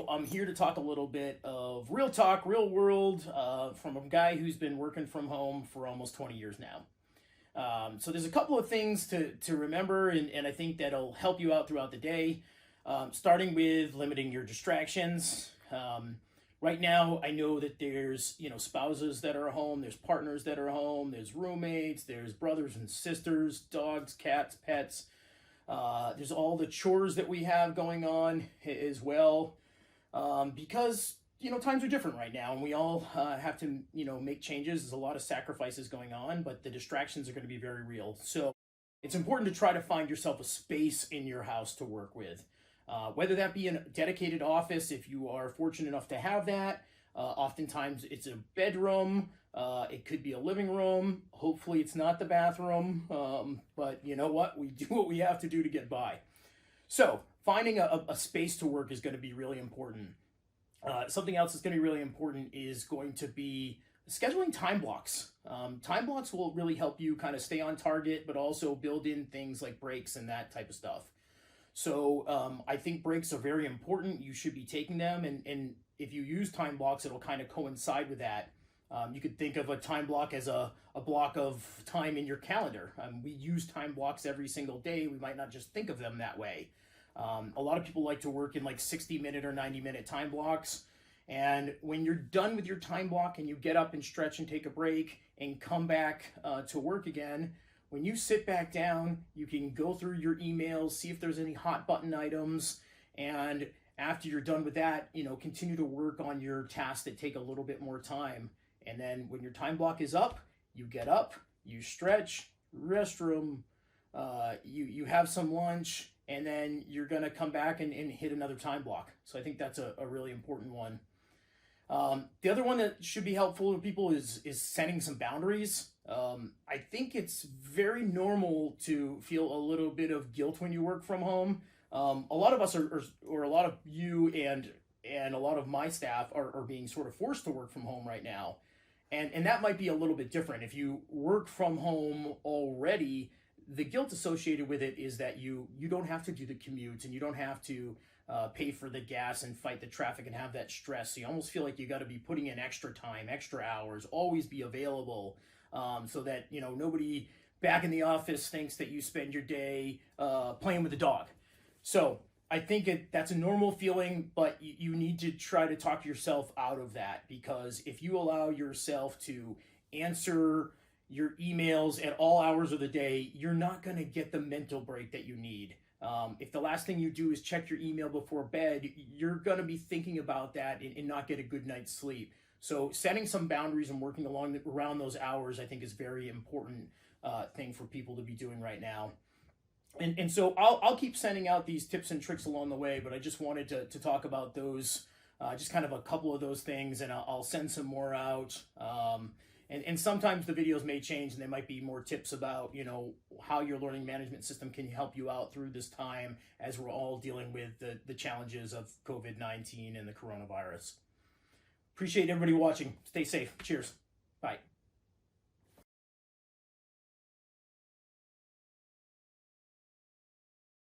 I'm here to talk a little bit of real talk, real world, from a guy who's been working from home for almost 20 years now. So there's a couple of things to remember, and I think that'll help you out throughout the day, starting with limiting your distractions. Right now, I know that there's, spouses that are home, there's partners that are home, there's roommates, there's brothers and sisters, dogs, cats, pets. There's all the chores that we have going on as well, because times are different right now, and we all have to make changes. There's a lot of sacrifices going on, but the distractions are going to be very real. So it's important to try to find yourself a space in your house to work with, whether that be a dedicated office if you are fortunate enough to have that. Oftentimes it's a bedroom. It could be a living room. Hopefully it's not the bathroom, but you know what? We do what we have to do to get by. So finding a space to work is going to be really important. Something else that's going to be really important is going to be scheduling time blocks. Time blocks will really help you kind of stay on target, but also build in things like breaks and that type of stuff. So I think breaks are very important. You should be taking them, and if you use time blocks, it'll kind of coincide with that. You could think of a time block as a block of time in your calendar. We use time blocks every single day. We might not just think of them that way. A lot of people like to work in like 60-minute or 90-minute time blocks. And when you're done with your time block and you get up and stretch and take a break and come back to work again, when you sit back down, you can go through your emails, see if there's any hot button items, and after you're done with that, continue to work on your tasks that take a little bit more time. And then when your time block is up, you get up, you stretch, restroom, you have some lunch, and then you're going to come back and hit another time block. So I think that's a really important one. The other one that should be helpful to people is setting some boundaries. I think it's very normal to feel a little bit of guilt when you work from home. A lot of us or a lot of you and a lot of my staff are being sort of forced to work from home right now. And that might be a little bit different. If you work from home already, the guilt associated with it is that you don't have to do the commutes, and you don't have to pay for the gas and fight the traffic and have that stress. So you almost feel like you got to be putting in extra time, extra hours, always be available, so that nobody back in the office thinks that you spend your day playing with the dog. So I think that's a normal feeling, but you need to try to talk yourself out of that, because if you allow yourself to answer your emails at all hours of the day, you're not going to get the mental break that you need. If the last thing you do is check your email before bed, you're going to be thinking about that and not get a good night's sleep. So setting some boundaries and working around those hours, I think, is very important thing for people to be doing right now. And so I'll keep sending out these tips and tricks along the way, but I just wanted to talk about those, just kind of a couple of those things, and I'll send some more out. And sometimes the videos may change, and there might be more tips about, how your learning management system can help you out through this time as we're all dealing with the challenges of COVID-19 and the coronavirus. Appreciate everybody watching. Stay safe. Cheers. Bye.